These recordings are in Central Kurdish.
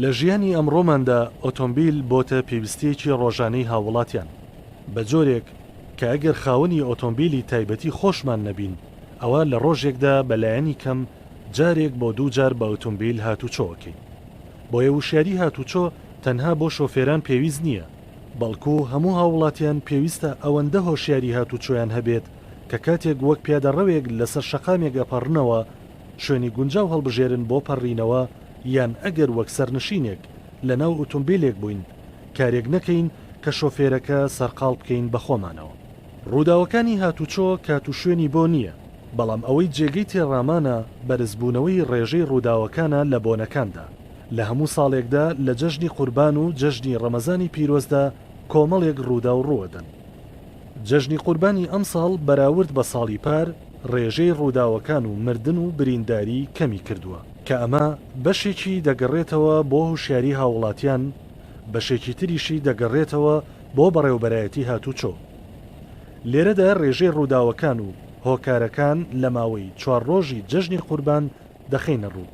لە ژیانی ئەمڕۆماندا ئۆتۆمبیل بۆتە پێویستیەکی ڕۆژانەی هاوڵاتیان بە جۆرێک کە ئەگەر خاوەنی ئۆتۆمبیلی تایبەتی خۆشمان نەبین ئەوە لە ڕۆژێکدا بەلایەنی کەم جارێک بۆ دوو جار بە ئۆتۆمبیل هاتوچۆکەی بۆیە وشیاری هاتوچۆ تەنها بۆ شۆفێران پێویست نییە بەڵکو هەموو هاوڵاتیان پێویستە ئەوەندە هۆشیاری هاتوچۆیان هەبێت کە کاتێک وەک پیادەڕەوێک لەسەر شەقامێک ئەپەڕنەوە شوێنی گونجاو هەڵبژێرن بۆ پەڕینەوە یان ئەگەر وەک سەرنشینێک لە ناو ئۆتۆمبیلێک بووین کارێک نەکەین کە شۆفێرەکە سەرقاڵ بکەین بە خۆمانەوە ڕووداوەکانی هاتوچۆ کات و شوێنی بۆ نییە بەڵام ئەوەی جێگەی تێڕامانە بەرزبوونەوەی ڕێژەی ڕووداوەکانە لە بۆنەکاندا لە هەموو ساڵێکدا لە جەژنی قوربان و جەژنی ڕەمەزانی پیرۆزدا کۆمەڵێک ڕوودا و ڕوەدەن جەژنی قوربانی ئەم ساڵ بەراورد بە ساڵی پار ڕێژەی ڕووداوەکان و مردن و برینداری کەمی کردووە کە ئەمە بەشێکی دەگەڕێتەوە بۆ هوشیاری هاوڵاتیان بەشێکی تریشی دەگەڕێتەوە بۆ بەڕێوبەرایەتی هاتوچۆ لێرەدا ڕێژەی ڕووداوەکان و هۆکارەکان لە ماوەی 4 ڕۆژی جەژنی قوربان دەخینە ڕوو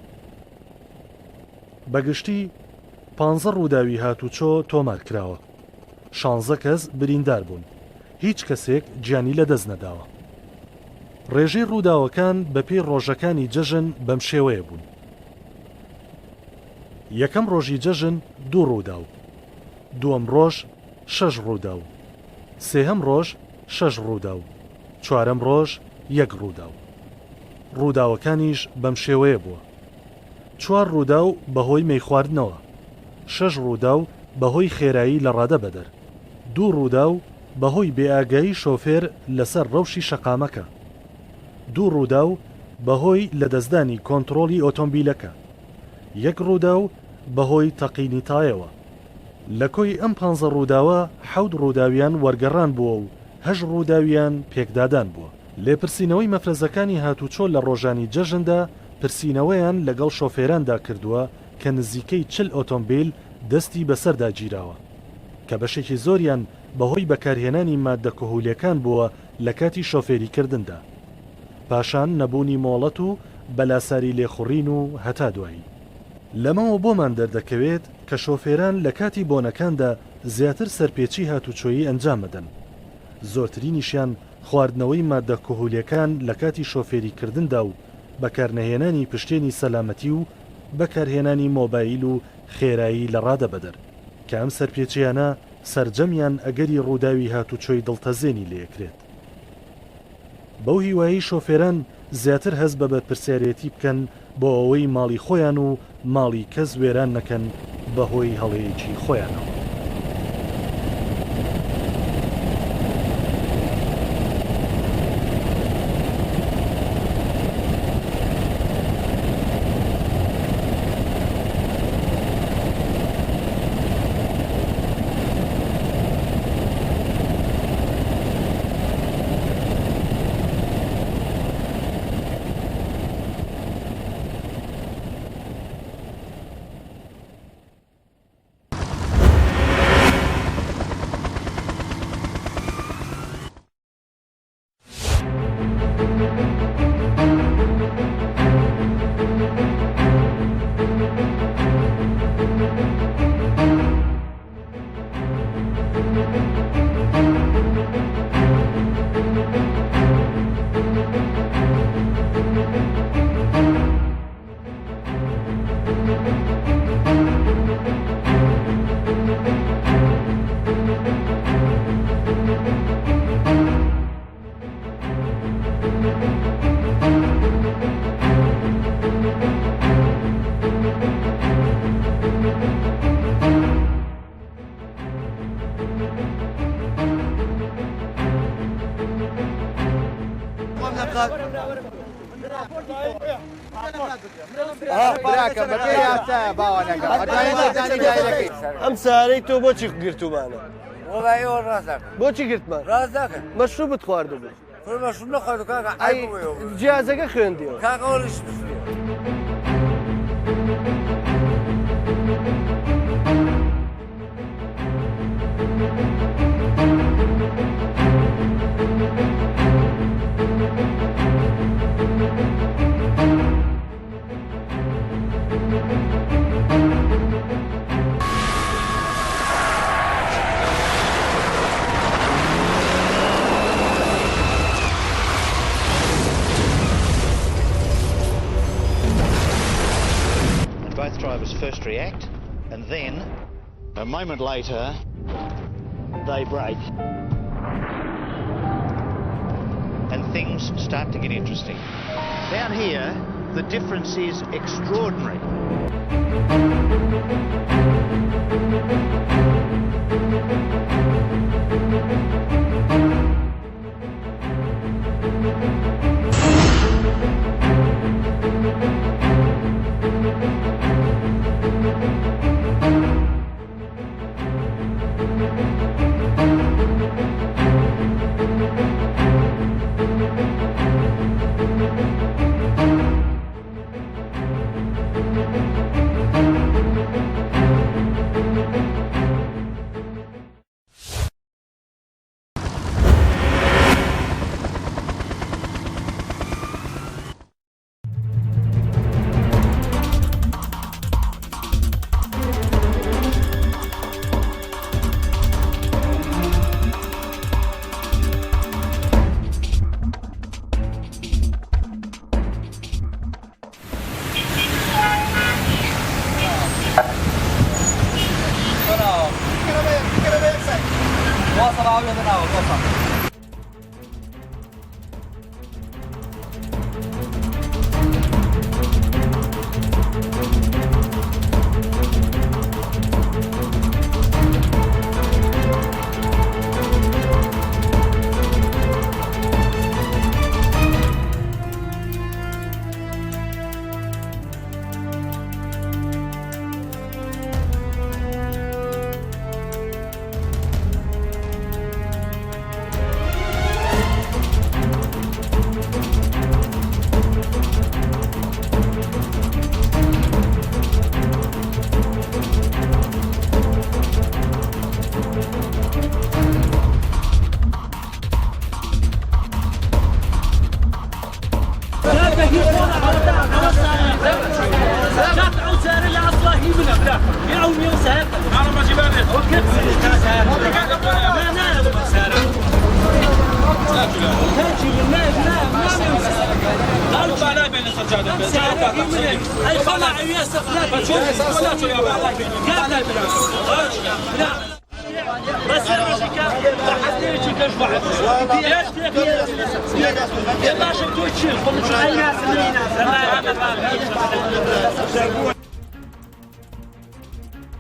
بەگشتی 15 ڕووداوی هاتوچۆ تۆمار کراوە 16 کەس بریندار بوون هیچ کەسێک گیانی لە دەست نەداوە ڕێژەی ڕووداوەکان بەپێی ڕۆژەکانی جەژن بەم شێوەیە بوون یەکەم ڕۆژی جەژن 2 ڕووداو دووەم ڕۆژ 6 ڕووداو سێهەم ڕۆژ 6 ڕووداو چوارەم ڕۆژ 1 ڕووداو ڕووداوەکانیش بەم شێوەیە بووە 4 ڕووداو بەهۆی مەی خواردنەوە 6 ڕووداو بەهۆی خێرایی لە ڕادە بەدەر 2 ڕووداو بەهۆی بێئاگایی شۆفێر لەسەر ڕەوشی شەقامەکە 2 ڕووداو بەهۆی لەدەستدانی کۆنتڕۆلی ئۆتۆمبیلەکە 1 ڕووداو بەهۆی تەقینی تایەوە لە کۆی ئەم 15 ڕووداوە 7 ڕووداویان وەرگەڕان بووە و 8 ڕووداویان پێکدادان بووە لێپرسینەوەی مەفرەزەکانی هاتوچۆ لە ڕۆژانی جەژندا پرسینەوەیان لەگەڵ شۆفێراندا کردووە کە نزیکەی 40 ئۆتۆمبیل دەستی بەسەردا گیراوە کە بەشێکی زۆریان بەهۆی بەکارهێنانی ماددە کۆهولیەکان بووە لە کاتی شۆفێریکردندا پاشان نەبوونی مۆڵەت و بەلاساری لێخوڕین و هەتا دوایی لەمەوە بۆمان دەردەکەوێت کە شۆفێران لە کاتی بۆنەکاندا زیاتر سەرپێچی هاتوچۆیی ئەنجام بدەن زۆرترینیشیان خواردنەوەی ماددە کۆهولیەکان لە کاتی شۆفێریکردندا و بەکارنەهێنانی پشتێنی سەلامەتی و بەکارهێنانی مۆبایل و خێرایی لە ڕادە بەدەر کە ئەم سەرپێچیانە سەرجەمیان ئەگەری ڕووداوی هاتوچۆی دڵتەزێنی لێکرێت بەو هیوایی شۆفێران زیاتر هەست بە بەرپرسیارەتی بکەن بۆ ئەوەی ماڵی خۆیان و ماڵی کەس وێران نەکەن بەهۆی هەڵەیەکی خۆیانەوە ئەم سارەی تۆ بۆچی گرتومانە؟ وڵای ئەوە ڕاست دەکەم. بۆچی گرتمان؟ ڕاست دەکەم. مەشروب بتخواردو بوو. مەشروب نەخواردو کاکە ئەی جیازەکە خوێندیەوە. کاکە وەڵیش بستێ. Both drivers first react, and then, a moment later, they brake. And things start to get interesting. Down here, the difference is extraordinary.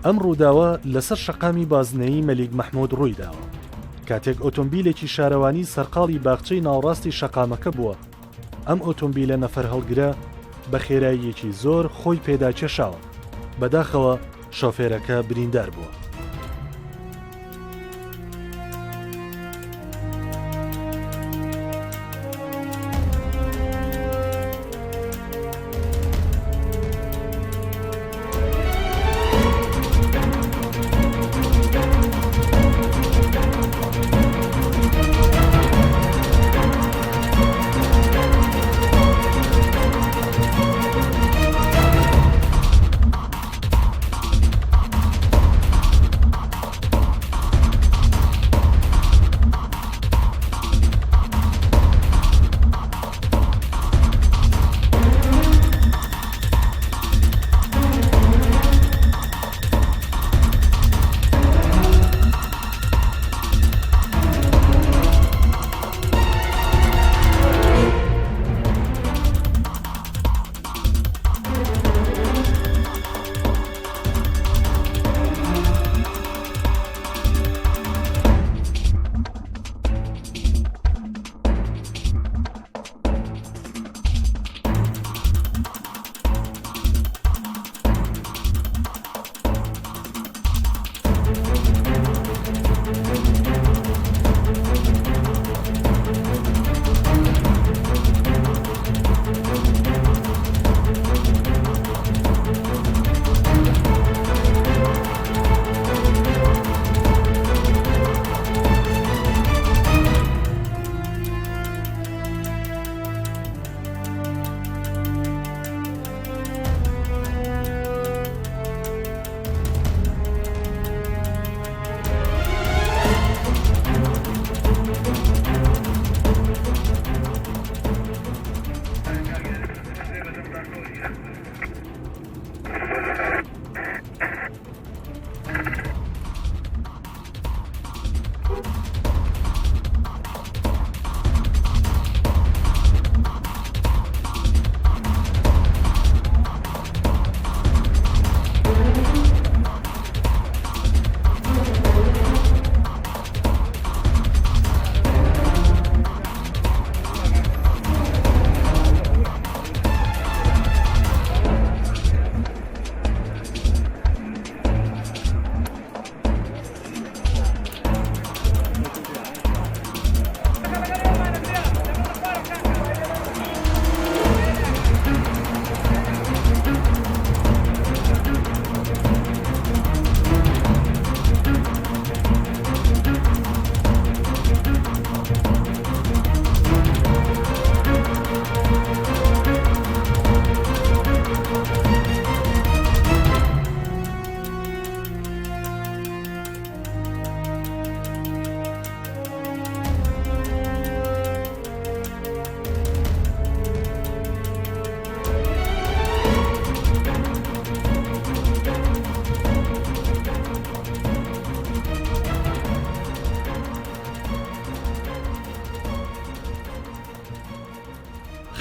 ئەم ڕووداوە لەسەر شەقامی بازنەیی مەلیک مەحموود ڕوویداوە کاتێک ئۆتۆمبیلێکی شارەوانی سەرقاڵی باخچەی ناوڕاستی شەقامەکە بووە. ئەم ئۆتۆمبیلە نەفەر هەڵگرە بە خێراییەکی زۆر خۆی پێدا کێشاوە، بەداخەوە شۆفێرەکە بریندار بووە.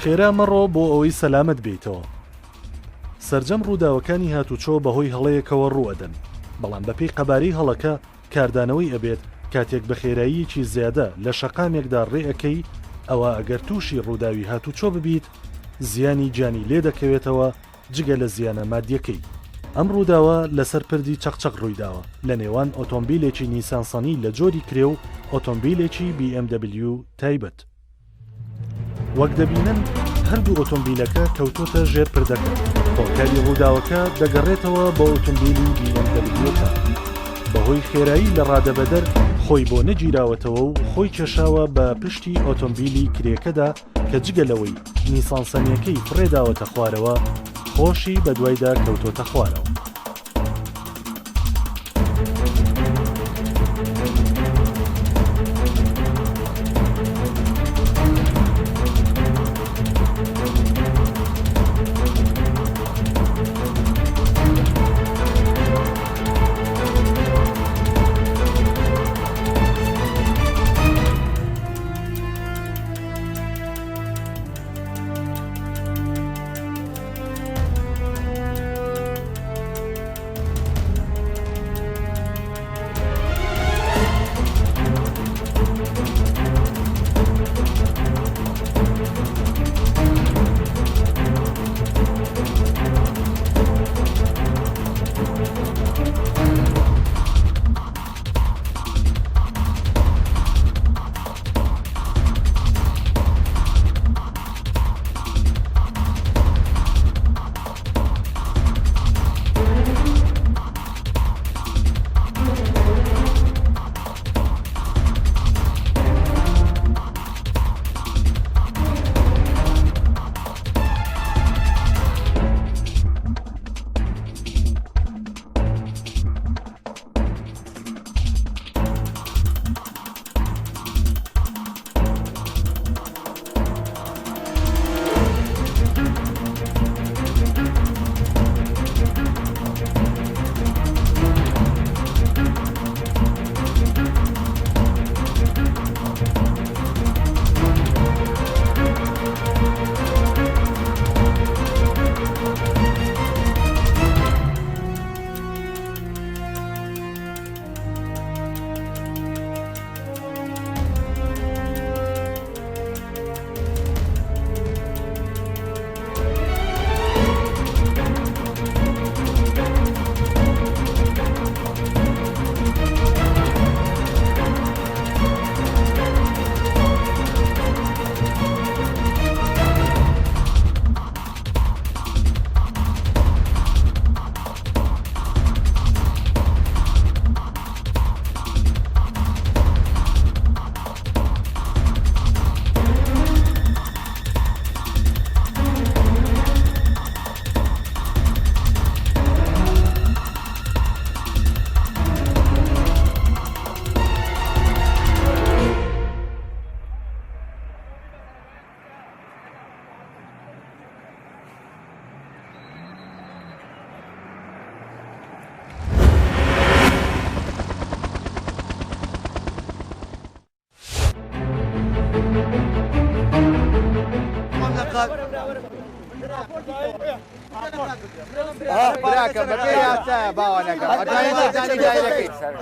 خێرا مەڕۆ بۆ ئەوەی سەلامت بێتەوە. سەرجەم ڕووداوەکانی هاتوچۆ بەهۆی هەڵەیەکەوە ڕوئەدەن، بەڵام بەپێی قەبارەی هەڵەکە کاردانەوەی ئەبێت کاتێک بە خێراییەکی زیادە لە شەقامێکدا ڕێەکەی، ئەوە ئەگەر تووشی ڕووداوی هاتوچۆ ببیت زیانی گیانی لێ دەکەوێتەوە جگە لە زیانە مادیەکەی. ئەم ڕووداوە لەسەر پردی چەقچەق ڕوویداوە لە نێوان ئۆتۆمبیلێکی نیسانسەنی لە جۆری کرێ و ئۆتۆمبیلێکی BMW تایبەت. وەک دەبینن هەردوو ئۆتۆمبیلەکە کەوتۆتە ژێر پردەکە. هۆکاری ڕووداوەکە دەگەڕێتەوە بە ئۆتۆمبیلی BMW-کە بەهۆی خێرایی لە ڕادەبەدەر خۆی بۆ نەگیراوەتەوە و خۆی کێشاوە بە پشتی ئۆتۆمبیلی کرێکەدا کە جگەلەوەی نیسانسەنیەکەی فڕێداوەتە خوارەوە خۆشی بە دوایدا کەوتۆتە خوارەوە.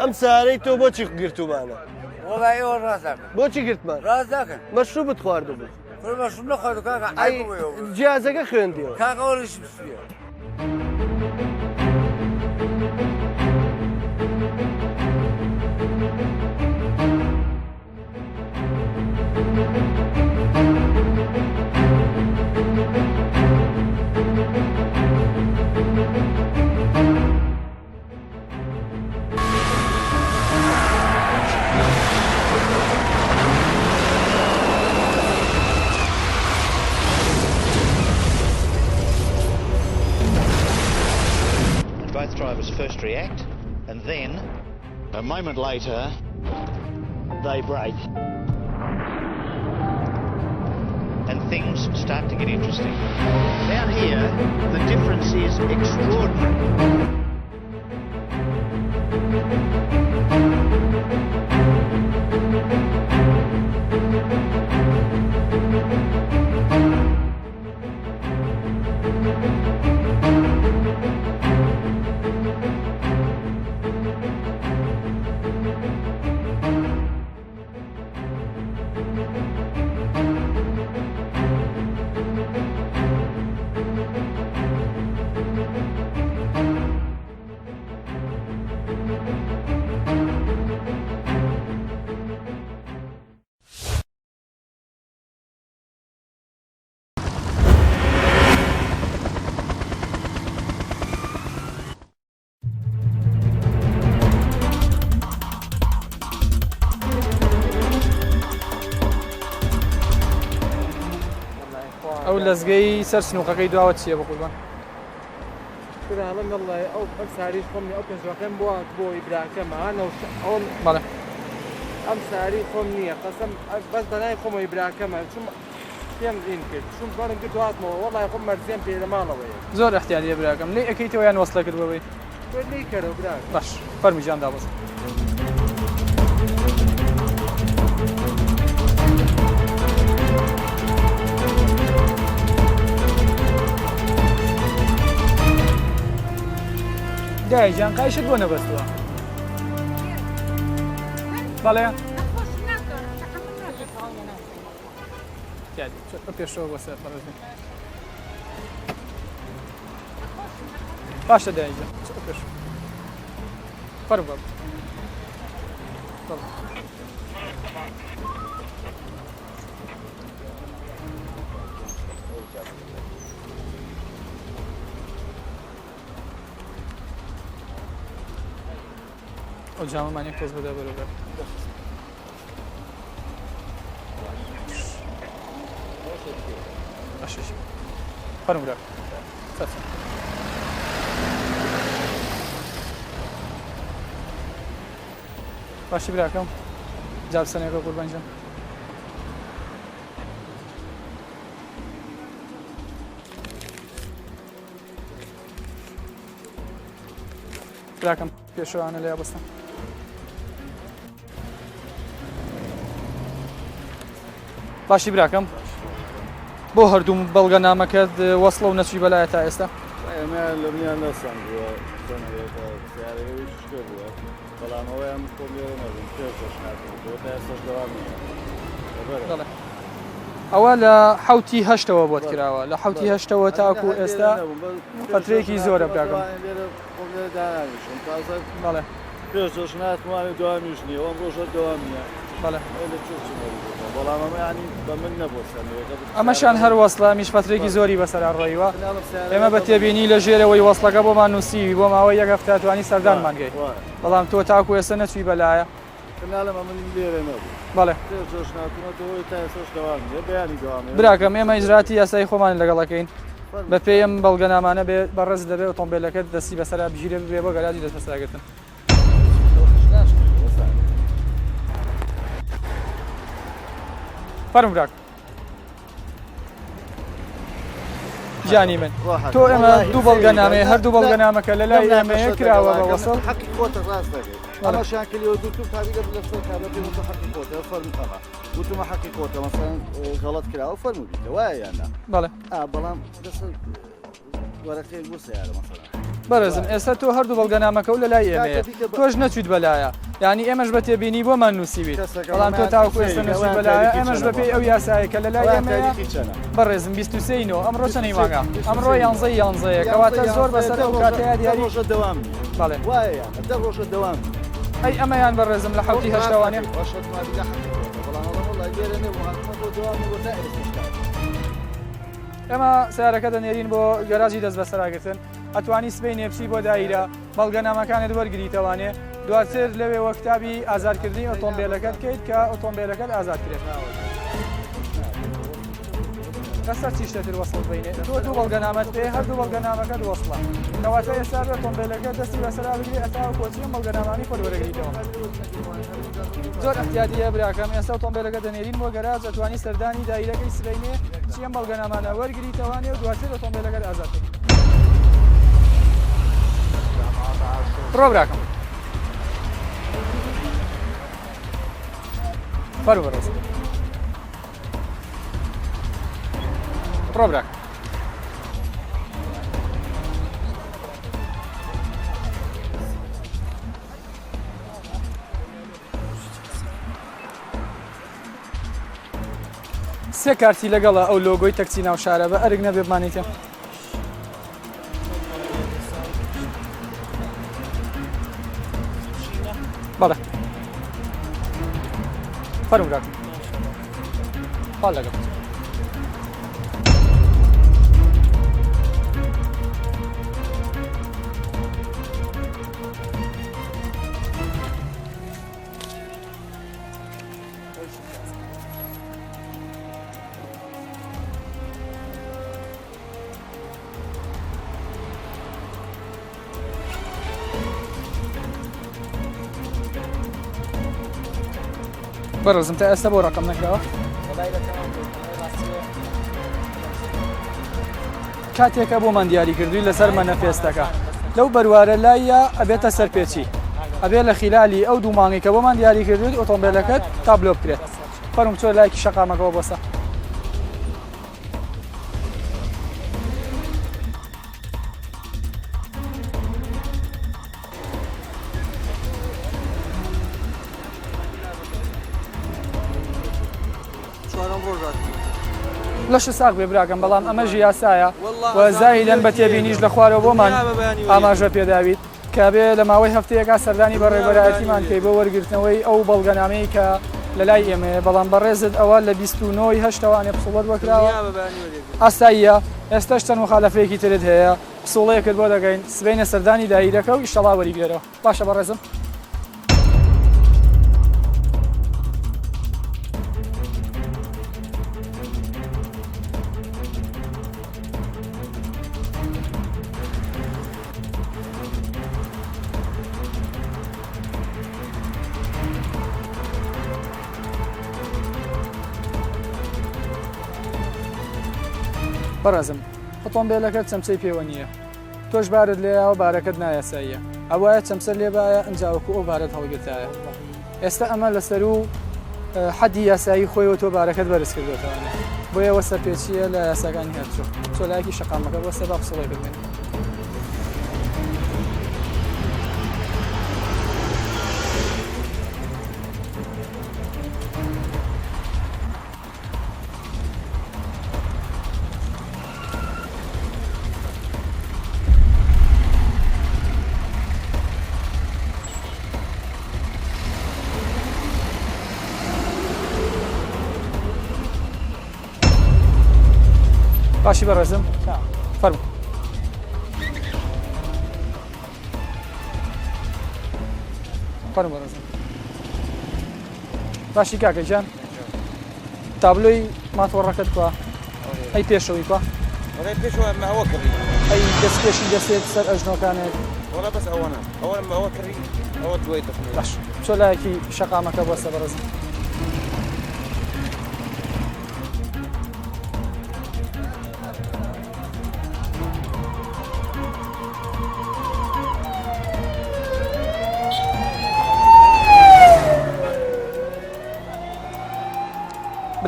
ئەم سارەی تۆ بۆچی گرتومانە؟ وڵی ئەوە ڕاستەکەن. بۆچی گرتمان؟ ڕاست دەکەن. مەشروبت خواردبوو. مەشروب نەخوارد کاکە. جیازەکە خوێندیەوە. کاکە وەڵیش بسوویە. Both drivers first react, and then, a moment later, they brake. And things start to get interesting. Down here, the difference is extraordinary. لەزگەی سەر سنووقەکەی دواوە چییە بە قوربان؟ هەڵم دەڵێ ئەو ساری خۆمی ئەو پێنجەکەم بۆی براکەمانە بەڵێ ئەم ساری خۆم نییە قەسم بەس بەلای خۆمەوەی براکەمە چون پێم ئین کرد چون بەڵم کرد دواتمەوە وەڵای خۆم مەرزیان پێ لە ماڵەوەیە زۆر احتیاجیە براکەم لێ ئەەکەیتەوە یان وەسڵە کردبەوەی لی کەرە براک باش فەرمی جان دابەز دایجان قایشت بۆ نەبەستووە بەڵێ پێشەوە بۆ سەر پەرۆزی باشە دایجان پێش فەرم بە ئەو جامەمانی پۆز بەدە بەرەبەر باشش فەرم برا باشی براکەم جارسەنێکە قوربانجان براکەم پێشەوانە لێ بەستم باشی براکەم بۆ هەردوو بەڵگە نامەکەت وەسڵە و نەچوی بەلایە تا ئێستا ئێمە لە میان نەسەنگووە سیارەکەی شکر بووە بەڵام ئەویان کۆمێرە نەبوون پێشش ناکردەوە تا ئێستاش دەوام نییە ئەوە لە حوتی هەشتەوە بۆت کراوە لە حوتی هەشتەوە تاکو ئێستا فترێکی زۆرە براکەم بەڵێ پێشش ناتوانێت دوامیش نییە ئەم ڕۆژە دەوام نییە بەڵێ بەڵام ئەمە ینی بە من نەبوو سەرەکە ئەمەشان هەر وەسڵە میش فترێکی زۆری بەسەر ڕێیوە ئێمە بە تێبینی لە ژێرەوەی وەسڵەکە بۆمان نووسی بۆ ماوەی یەک هەفتە توانی سەردانمانگەی بەڵام تۆ تاکو ئێستا نەچوی بەلایە لەمە من لێرە نەبوو بەڵێ پێشش ناتوانێتەوەی تا ئێستاش دەوام نییە بەیانی دەوام براکەم ئێمە ئیجراتی یاسای خۆمان لەگەڵەکەین بە پێم بەڵگەنامانە بێ بەڕێز دەبێت ئۆتۆمبیلەکەت دەستی بەسەرا بژیرە بێ بۆ گەراجی دەست بەسەراگرتن فەرم براک جانی من تۆ ئێمە دوو بەڵگەنامەیە هەردوو بەڵگەنامەکە لە لای ئێمەیە کراوە بە وەسڵ حەقی خۆتە ڕاست دەکەیت ئەمە شانکلیەوە دوو تاریگە لە سەر کابراتی وتو حەقی خۆتە فەرم ئەمە وتمە حەقی خۆتە مەسەڵەن غەڵەت کراوە فەرمو بیتە وایە یاننا بەڵێ بەڵام لەسەر وەرەقەیەک بۆ سیارە مەسەڵەن بەڕێزم ئێستا تۆ هەردوو بەڵگەنامەکە و لە لای ئێمەیە تۆش نەچویت بەلایە یعنی ئێمەش بە تێبینی بۆمان نووسیویت بەڵام تۆ تاوەکو ئێستا نەچویت بەلایە ئێمەش بە پێی ئەو یاسایەکە لە لای ئێمەیە بەڕێزم 23 ئەمڕۆ چەندی مانگا ئەمڕۆ 11 کەواتە زۆر بەسەر ئەو کاتەیە دیاری ڕۆژە دەوام بەڵێ وایە دە ڕۆژە دەوام ئەی ئەمەیان بەڕێزم لە حوتی هەشتاوانێ ئێمە سیارەکە دەنێرین بۆ گەراجی دەست بەسەراگرتن ئەتوانی سبەی نێپسی بۆ دایرە بەڵگەنامەکانت وەرگریتەوانێ دواتر لەوێ کتابی ئازارکردنی ئۆتۆمبیلەکەت بکەیت کە ئۆتۆمبیلەکەت ئازادکرێت ئێستا چی شتێتر وەسڵ بینێت تۆ دوو بەڵگەنامەت پێ هەردوو بەڵگەنامەکەت وەسڵە کەواتە ئێستا بێ ئۆتۆمبیلەکەت دەستی بەسەرا بگری ئەتا کۆچی بەڵگەنامانی خۆت وەرەگریتەوە زۆر احتیاطیە براکەم ئێستا ئۆتۆمبیلەکە دەنێرین بۆ گەراج ئەتوانی سەردانی دایرەکەی سبەینێ چیەم بەڵگەنامانە وەرگریتەوانێ و دواتر ئۆتۆمبیلەکەت ئازادکرێت ڕۆ براکەم فەرموو بەڕێز ڕۆ براکەم سێ کارتی لەگەڵە ئەو لۆگۆی تەکسی ناو شارە بە ئەرگ نەبێ بمانیتێ بەڵێ فەرموو براکەم پاڵ لەگەڵ بەڕێزم تا ئێستا بۆ ڕقم نەکراوە کاتێکە بۆمان دیاری کردووی لەسەر مەنەفێستەکە لەو بەروارە لایە ئەبێتە سەرپێچی ئەبێ لە خیلالی ئەو دوو مانگی کە بۆمان دیاری کردووی ئۆتۆمبیلەکەت تابلۆ بکرێت فەرم چۆ لایکی شەقامەکەەوە بۆسە لەش ساق بێ براکەم بەڵام ئەمە ژیاسایە و زاهیدەن بە تێبینیش لە خوارەوە بۆمان ئاماژە پێداویت کە بێ لە ماوەی هەفتەیەکە سەردانی بەڕێبەرایەتیمان کەی بۆ وەرگرتنەوەی ئەو بەڵگەنامەی کە لە لای ئێمەیە بەڵام بەڕێزت ئەوە لە 29 هەشتەوانێ پسوڵەت وەکراوە ئاساییە ئێستاش چەند مخالەفەیەکی ترت هەیە پسوڵەیەکت بۆ دەگەین سبەینە سەردانی دایرەکە و ئیشتەڵا وەریگێرەوە باشە بەڕێزم بەڕێزم ئۆتۆمبیلەکەت چەمچەی پێوە نییە تۆش بارت لێیاوە بارەکەت نایاساییە ئەوایە چەمسەر لێبایە ئەنجاوەکو ئەو بارەت هەڵگرتایە ئێستا ئەمە لەسەر و حەدی یاسایی خۆیەوە تۆ بارەکەت بەرز کردوێتەوەە بۆ ئەوە سەرپێچیە لە یاساکانی هەرچوو تۆ لایەکی شەقامەکە بۆ سەر بەسڵی ببێن باشی بەڕێزم فەرموو بەڕێزم باشی کاکە گیان تابلۆی ماتۆڕەکەت کووە ئەی پێشەوەی کووە پێشەوە ماوە کڕی ئەی دەستکێشی دەسێت سەر ئەژنۆکانێت وەڵا بەس ئەوەنە ئەوە ماوە کڕی ئەوە دوای دەخنێت باش چۆ لایەکی شەقامەکە بۆ سە بەڕێزم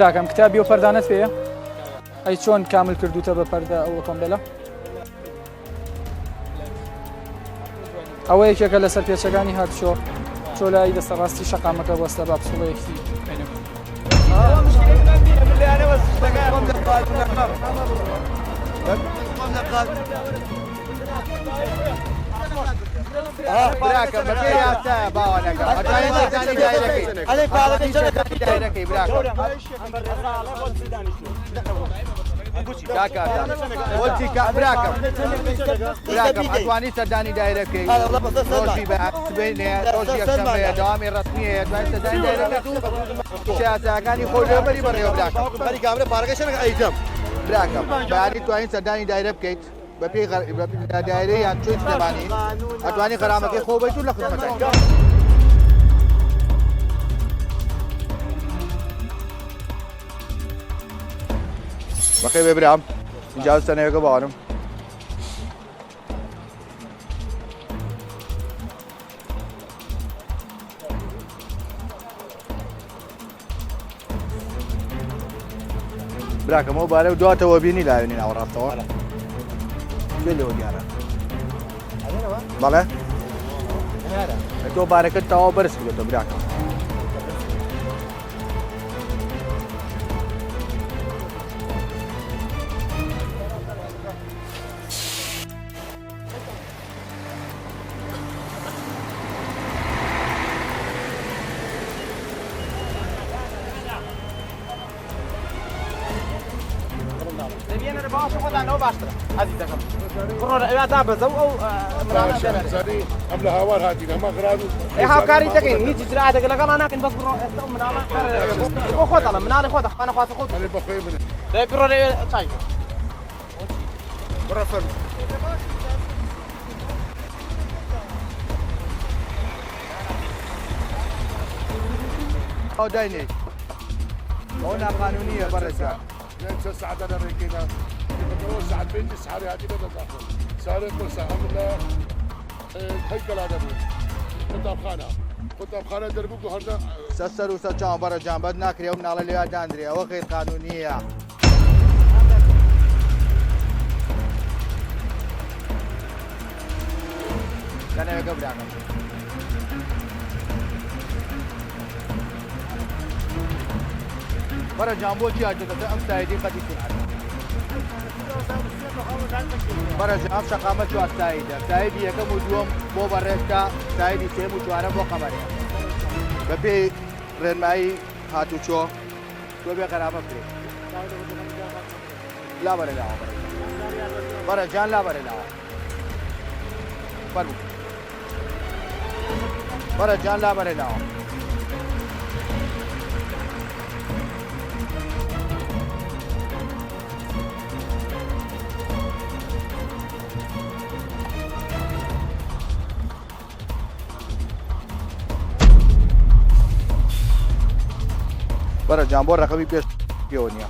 براکەم کتابی و پەردانت پێیە؟ ئەی چۆن کامل کردوتە بە پەردە ئەو ئۆتۆمبیلە؟ ئەوە یەکێکە لە سەر پێچەکانی هاتشۆ چۆ لای دەستە ڕاستی شەقامەکە بۆستە با پسوڵەیەکی بینم براکە بەپێ یاسایە باوانەکە ئەتوانێت سەردانی دایرەکەی ئەلێ پاڵەکەی سەردانی دایرەکەی براکە براکەم ئەتوانی سەردانی دایرەکەی ڕۆژی بە سبەینێ ڕۆژی یەکشەمەیە دەوامی ڕەسمیەیە دوای سەردانی دایرەکەت و یاساکانی خۆی لێبەری بەڕێوە براکەم بەری کابرا پارەکە شەرەکە ئەیتەم براکەم بەیانی توانین سەردانی دایرە بکەیت بەپێی دایرەی یان چۆی سلێمانی ئەتوانی غەرامەکەی خۆ بەیت و لە خزمەتەکە بەخێر بێ برام اینجا سەنەیەکە باوانم براکەم ئەو بارە دواتەوە بینی لاوێنی ناوەڕاستەوە کوێ لێوە دیارە بەڵێ تۆ بارەکەت تەواو بەرز کردێتەوە براکەم قبل هاوار هاتي ما غرادو اي هاوكاري تكين هيجي زراعتك لقال انا كنت بس برو من انا خذ انا من انا خذ انا خذ انا بخير من ده برو طيب برا فن أو دايني هنا قانونية برجع ننسى سعدنا ريكينا نقول سعد بيتي سحري هذه بدأ تأخذ سارق وسهم الله هيكل هذا كتاب خانة دربوك وهرنا سسر وسجان برجع بدنا كريومنا على اللي داندري وغير قانونية كان يقبل عنه برا جامبو جي أجد أم سايدي قد يكون عنه برا جام شقامة شو السايدة سايدي يكم وجوم بو برشتا سايدي سيم وجوارا بو قمرية ببي رنماي هاتو شو ببي قرابة بري لا برا لا برا جان لا برا لا برا جان لا برا لا برا جان بو رقمي بيش بيونيا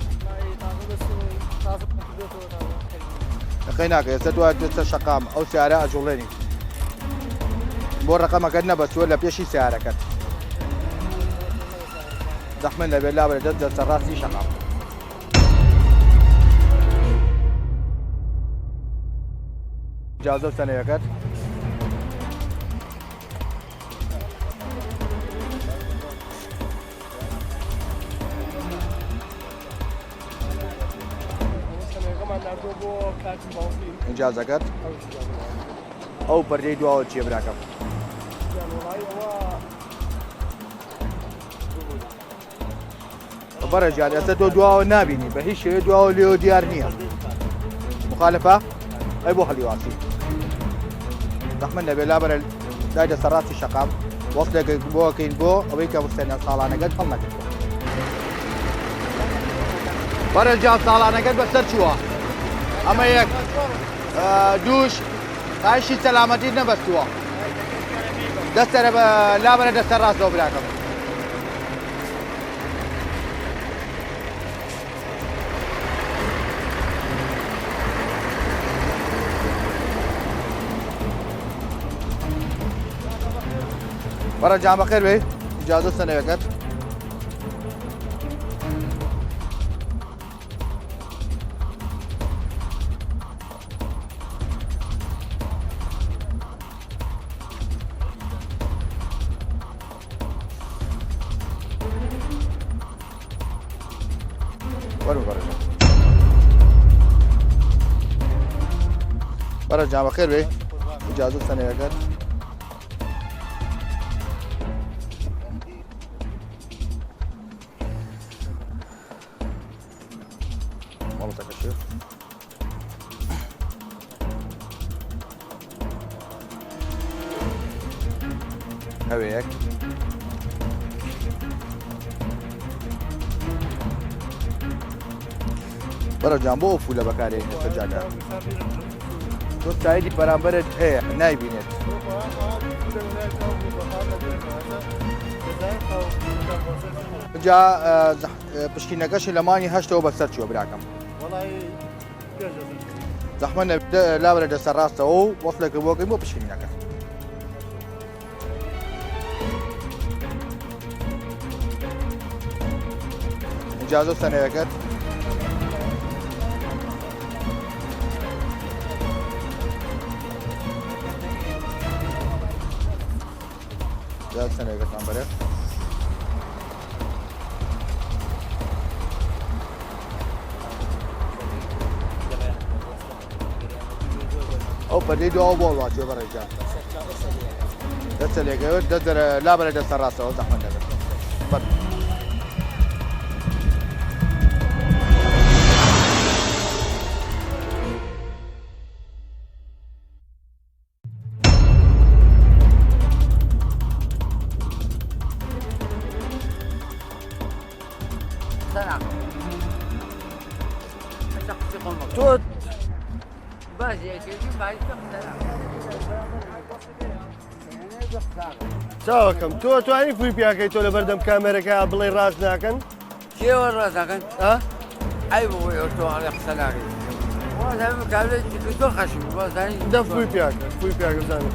لقيناك يستوى شقام او سيارة اجوليني بو رقم قدنا بس ولا بيشي سيارة كت زحمنا بالله بلدت سراسي شقام جازو سنة يكت إجازة كت أو بريد أو شيء براكم برجع أسدو دواء نابيني بهيش دواء ليو ديارنيا مخالفة أي بو خلي واسي رحمنا بالله برا دايدا سراسي شقام وصلك بو كين بو أبيك مستنى صالانة قد فلنا كتبو برجع صالانة قد بسر شوا أما يك دوش عايشي سلامتي نبستوا دستر لا برا دستر راسه براكم برا جام بخير بي إجازة سنة وقت برا جام بخير بي إجازة سنة وقت هويك برا جامبو فولا بكاري سجادة تو سايدي برابر هي ناي بينت جا بشكيناكش لماني هشتو بسرچو براكم والله زحمنا لا برا دسر راسه او وصلك بوقي مو بشكيناكش إجازة سنة وقت إجازة سنة وقت نمبره أو بدي دو بول واجب برجع دست لقيه دست لا برا دست راسه زحمة نقدر توت بس يا شيخ بعد كم سنة چاوەکەم تۆ توانی پووی پیاکەی تۆ لە بەردەم کامێرەکە بڵێ ڕاست ناکەن کێوە ڕاستەکەن ئەی بۆی ئۆتۆڵێ قسە ناکەی وازانم کابرێکی زۆر خەشی وازانی دە پووی پیاکە پووی پیاکە بزانم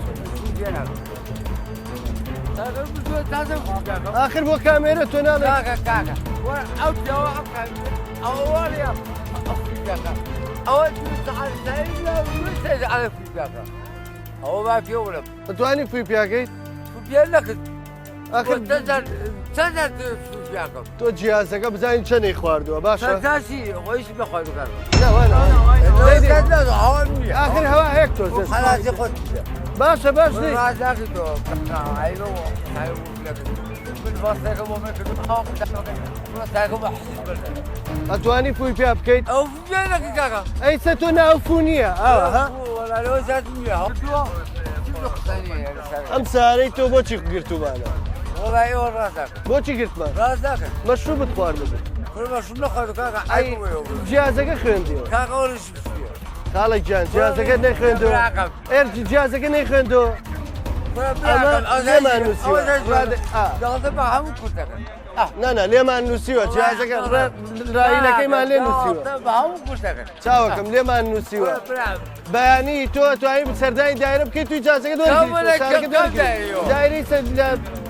آخر بۆ کامێرە تۆ ناڵێ کاکە کاکە ئەو پیاوە ئەوواڵە ئەوە على فویپیاکە ئەوە با پێ وڵم دەتوانی پووی پیاکەیت پێ نەکرد آخر چەند فویپیاکەم تۆ جیازەکە بزانین چەندی خواردووە باشە تاسی خۆیشی بخوای بکار آخر هەوا هەیەک تۆ خلاصی خۆت باشە باش ڕازاکی تۆ بالباستەکە بۆ مێکردم ئەتوانی پووی پیا بکەیت ئەو پێ نەکرد کاکە ئەی چە تۆ ناوفو نییە ئەم سارەی تۆ بۆچی گرتومانە وڵای ئەوە ڕاستاکە بۆچی گرتمان ڕاستاکە مەشروع بتخوارد ببێت مەشروع نەخوارد کاکە جیازەکە خوێندیەوە کاکە ئەوەش خاڵێک گیان جیازەکە نەخوێندەوە ئێرجی جیازەکە نەخوێندەوە لێمان نووسیوە هەموو کورتەکەن نانا لێمان نووسیوە جیازەکە ڕایلەکەیمان لێ نووسیوە هەموو کورتەکەن چاوەکەم لێمان نووسیوە بەیانی تۆ توانی سەردانی دایرە بکەیت توی جیازەکە دایری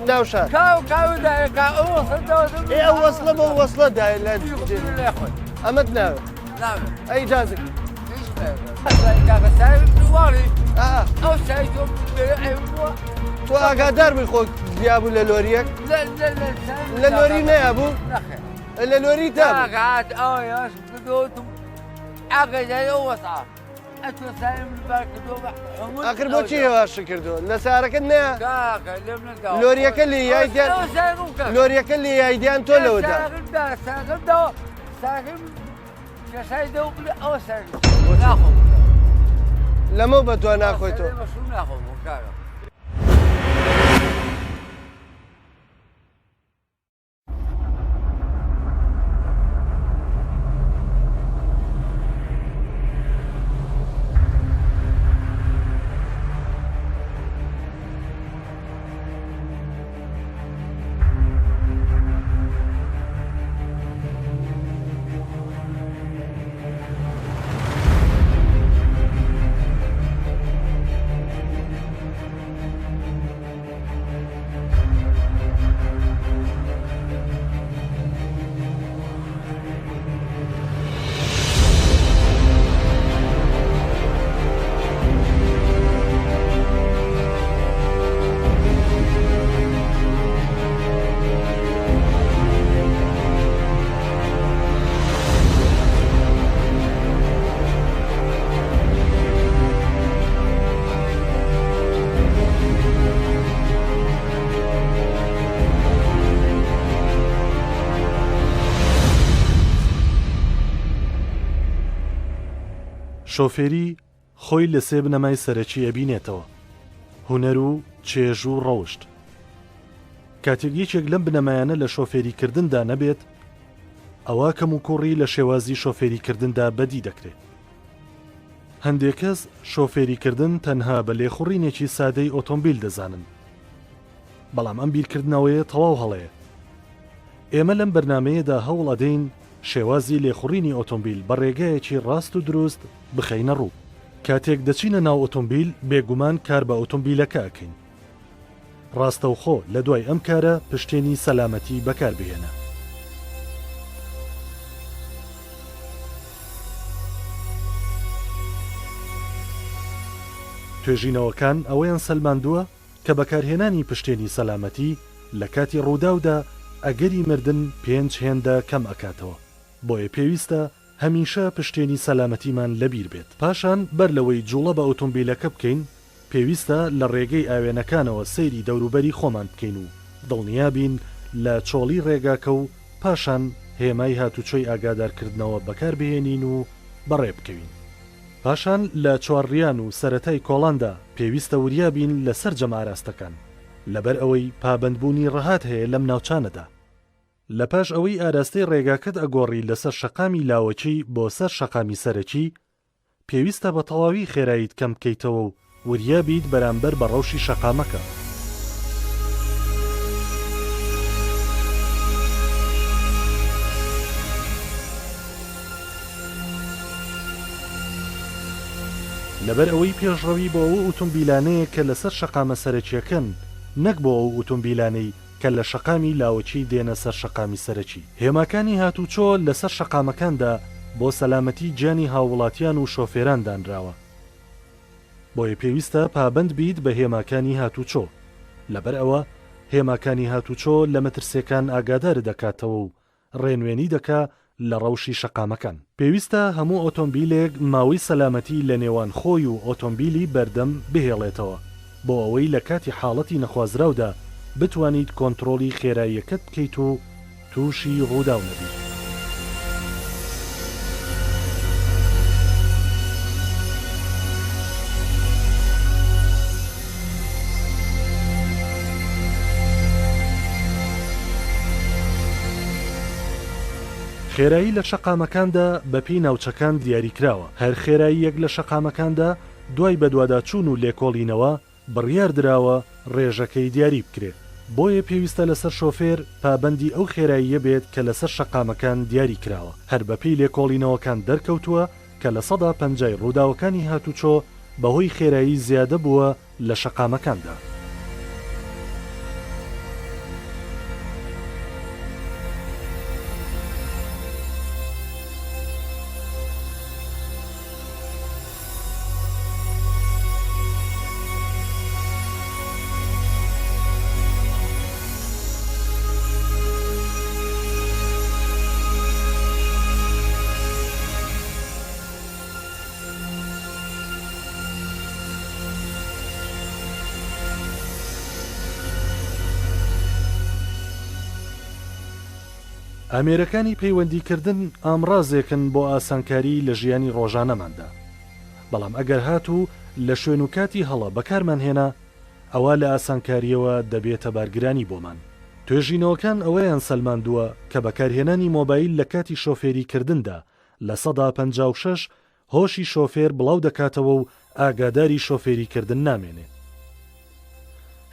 ناوشار ئێ وەسڵە بۆ وەسڵە دایر لە ئەمەت ناوێت ئەی جازەکە تۆ ئاگادار بووی خۆ دیابوو لە لۆریەک لە لۆری نەیابوو لە لۆری تا ئاخر بۆچی هێواشە کردووە لە سارەکەت نەیە لۆریەکە لە یایدیان لۆریەکە لە یایدیان تۆ لەوەدا لەمە بە دوا ناخۆیتەوە شۆفێری خۆی لە سێ بنەمای سەرەکی ئەبینێتەوە هونەر و چێژ و ڕەوشت کاتێک یەکێک لەم بنەمایانە لە شۆفێریکردندا نەبێت ئەوە کەم و کوڕی لە شێوازی شۆفێریکردندا بەدی دەکرێت هەندێک کەس شۆفێریکردن تەنها بە لێخوڕینێکی سادەی ئۆتۆمبیل دەزانن بەڵام ئەم بیرکردنەوەیە تەواو هەڵەیە ئێمە لەم بەرنمەیەدا هەوڵ ئەدەین شێوازی لێخوڕینی ئۆتۆمبیل بە ڕێگایەکی ڕاست و دروست بخەینە ڕوو کاتێک دەچینە ناو ئۆتۆمبیل بێگومان کار بە ئۆتۆمبیلەکە ئەکەین ڕاستەوخۆ لە دوای ئەم کارە پشتێنی سەلامەتی بەکاربهێنە توێژینەوەکان ئەوەیان سەلماندووە کە بەکارهێنانی پشتێنی سەلامەتی لە کاتی ڕووداودا ئەگەری مردن پێنج هێندە کەم ئەکاتەوە بۆیە پێویستە هەمیشە پشتێنی سەلامەتیمان لەبیر بێت پاشان بەر لەوەی جوڵە بە ئۆتۆمبیلەکە بکەین پێویستە لە ڕێگەی ئاوێنەکانەوە سەیری دەوروبەری خۆمان بکەین و دڵنیابین لە چۆڵی ڕێگاکە و پاشان هێمای هاتوچۆی ئاگادارکردنەوە بەکاربهێنین و بەڕێ بکەوین پاشان لە چوارڕیان و سەرەتای کۆڵاندا پێویستە وریابین لەسەر جەماراستەکان لەبەر ئەوەی پابندبوونی ڕەهات هەیە لەم ناوچانەدا لە پاش ئەوەی ئاراستەی ڕێگاکەت ئەگۆڕی لەسەر شەقامی لاوەچی بۆ سەر شەقامی سەرەکی پێویستە بە تەواوی خێراییت کەم بکەیتەوە و وریابیت بەرامبەر بە ڕەوشی شەقامەکە لەبەر ئەوەی پێشڕەوی بۆ ئەو ئۆتۆمبیلانەیە کە لەسەر شەقامە سەرەکیەکەن نەک بۆ ئەو ئۆتۆمبیلانەی کە لە شەقامی لاوەچی دێنە سەر شەقامی سەرەکی. هێماکانی هاتوچۆ لەسەر شەقامەکاندا بۆ سەلامەتی گیانی هاوڵاتیان و شۆفێران دانراوە. بۆیە پێویستە پابند بیت بە هێماکانی هاتوچۆ. لەبەر ئەوە هێماکانی هاتوچۆ لە مەترسیەکان ئاگادار دەکاتەوە و ڕێنوێنی دەکا لە ڕەوشی شەقامەکان. پێویستە هەموو ئۆتۆمبیلێک ماوەی سەلامەتی لە نێوان خۆی و ئۆتۆمبیلی بەردەم بهێڵێتەوە بۆ ئەوەی لە کاتی حاڵەتی نەخوازراودا بتوانیت کۆنتڕۆلی خێراییەکەت بکەیت و تووشی ڕووداو نەبیت. خێرایی لە شەقامەکاندا بەپی ناوچەکان دیاریکراوە. هەر خێراییەک لە شەقامەکاندا دوای بەدواداچوون و لێکۆڵینەوە بڕیار دراوە ڕێژەکەی دیاری بکرێت. بۆیە پێویستە لەسەر شۆفێر پابەندی ئەو خێراییە بێت کە لەسەر شەقامەکان دیاری کراوە. هەر بەپی لێکۆڵینەوەکان دەرکەوتووە کە لە 150 ڕووداوەکانی هاتوچۆ بەهۆی خێرایی زیادە بووە لە شەقامەکاندا. ئامێرەکانی پەیوەندیکردن ئامڕازێکن بۆ ئاسانکاری لە ژیانی ڕۆژانەماندا. بەڵام ئەگەر هاتوو لە شوێن و کاتی هەڵە بەکارمانهێنا ئەوە لە ئاسانکاریەوە دەبێتە بارگرانی بۆمان. توێژینەوەکان ئەوەیان سەلماندووە کە بەکارهێنانی مۆبایل لە کاتی شۆفێریکردندا لە 156 هۆشی شۆفێر بڵاو دەکاتەوە و ئاگاداری شۆفێریکردن نامێنێ.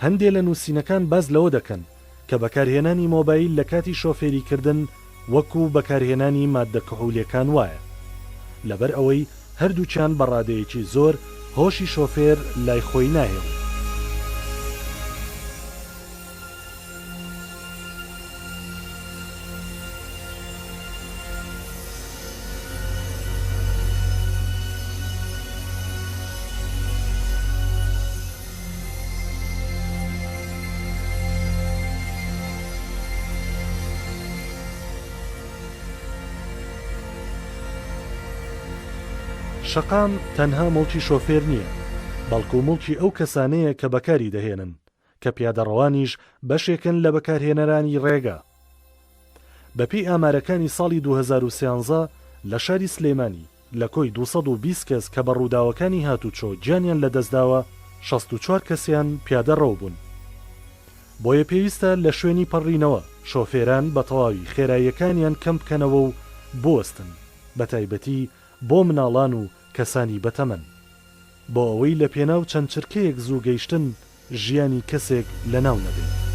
هەندێک لە نووسینەکان باز لەوە دەکەن کە بەکارهێنانی مۆبایل لە کاتی شۆفێریکردن وەکو بەکارهێنانی ماددە کحوولیەکان وایە. لەبەر ئەوەی هەردووچیان بە ڕادەیەکی زۆر هۆشی شۆفێر لای خۆی ناهێڵ. شەقام تەنها مڵکی شۆفێر نییە، بەڵکو مڵکی ئەو کەسانەیە کە بەکاری دەهێنن کە پیادەڕەوانیش بەشێکن لە بەکارهێنەرانی ڕێگا. بەپێی ئامارەکانی ساڵی 2013 لە شاری سلێمانی لە کۆی 220 کەس کە بە ڕووداوەکانی هاتوچۆ گیانیان لەدەستداوە 64 کەسیان پیادەڕەو بوون. بۆیە پێویستە لە شوێنی پەڕینەوە شۆفێران بە تەواوی خێراییەکانیان کەم بکەنەوە و بوەستن، بە تایبەتی بۆ مناڵان و کەسانی بەتەمەن، بۆ ئەوەی لە پێناو چەند چرکەیەک زوو گەیشتن ژیانی کەسێک لەناو نەبێت.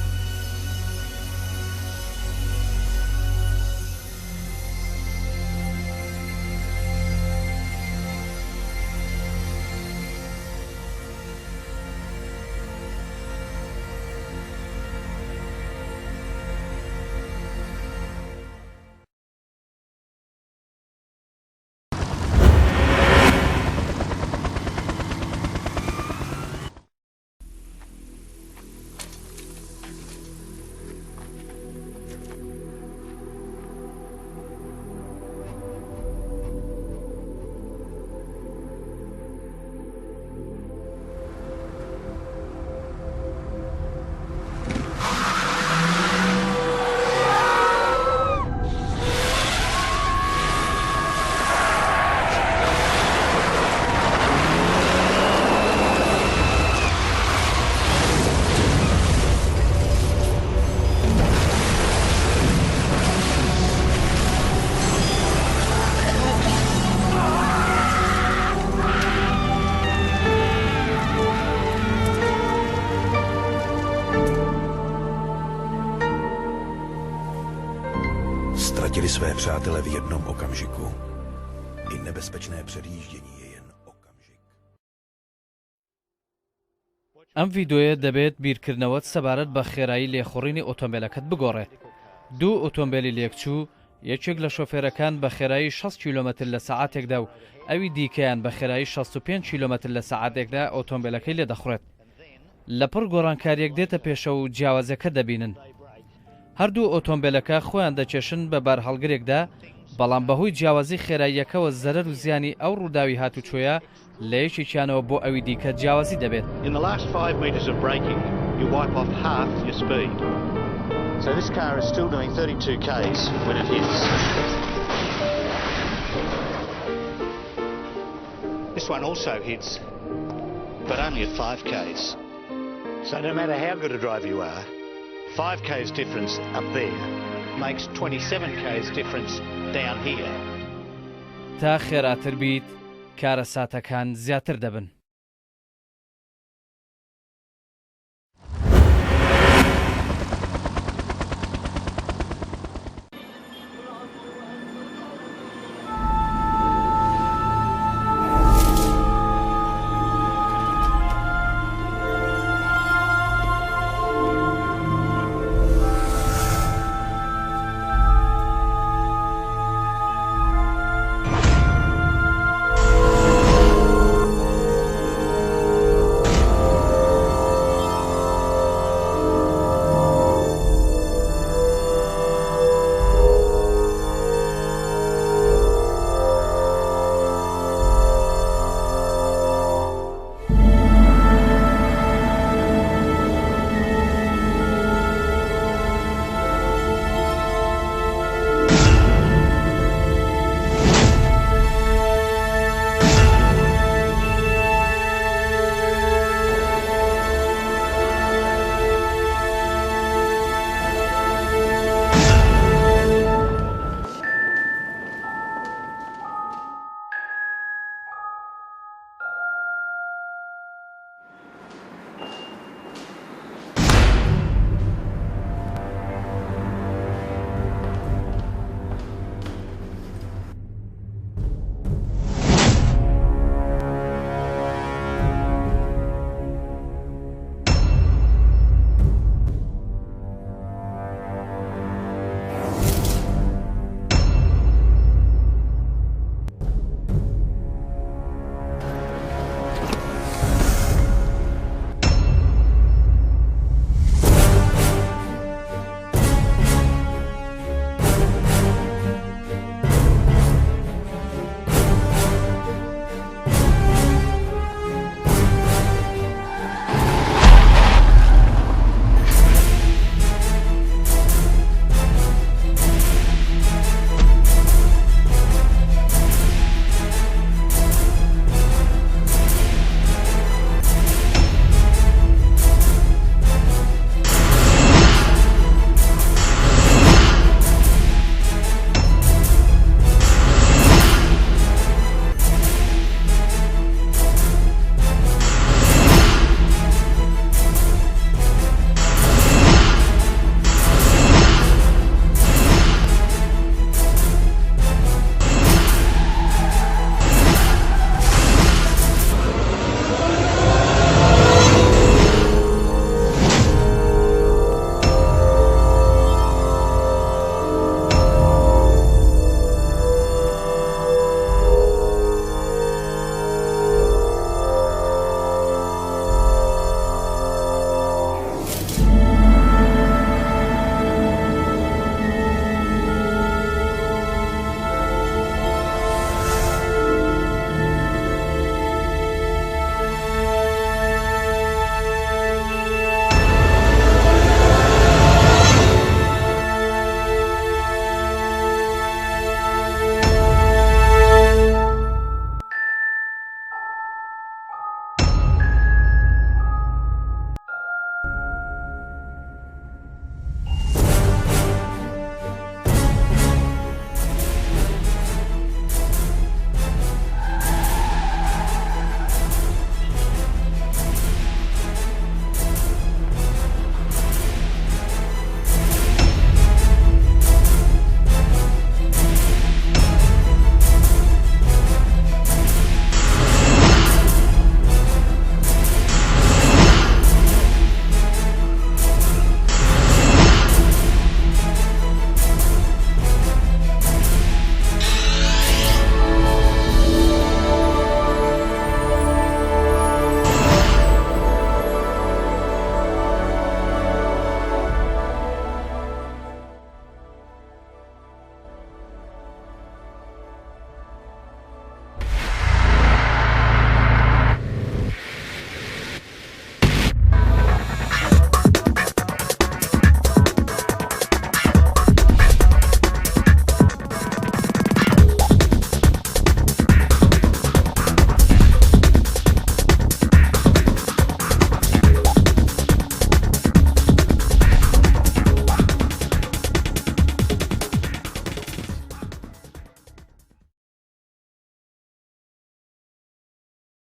Ztratili své přátele v jednom okamžiku. I nebezpečné předjíždění je jen ئەم ڤیدۆیە دەبێت بیرکردنەوەت سەبارەت بە خێرایی لێخوڕینی ئۆتۆمبیلەکەت بگۆڕێت. دوو ئۆتۆمبیلی لێکچوو، یەکێک لە شۆفێرەکان بە خێرایی 60 کیلۆمەتر لە سەعاتێکدا و ئەوی دیکەیان بە خێرایی 65 کیلۆمەتر لە سەعاتێکدا ئۆتۆمبیلەکەی لێ دەخڕێت. لەپڕ گۆڕانکاریەک دێتە پێشەوە و جیاوازەکە دەبینن. هەردوو ئۆتۆمبیلەکە خۆیان دەچێشن بە بار هەڵگرێکدا، بەڵام بەهۆی جیاوازی خێراییەکەوە زەرەر و زیانی ئەو ڕووداوی هاتوچۆیە لە یەکێکیانەوە بۆ ئەوی دیکە جیاوازی دەبێت. In the last 5 metres of braking, you wipe off half your speed. So this car is still doing 32 k's when it hits. This one also hits, but only at 5 k's. So no matter how good a driver you are, 5 k's difference up there makes 27 k's difference down here. تا خێراتر بیت، کارە ساتەکان زیاتر دەبن.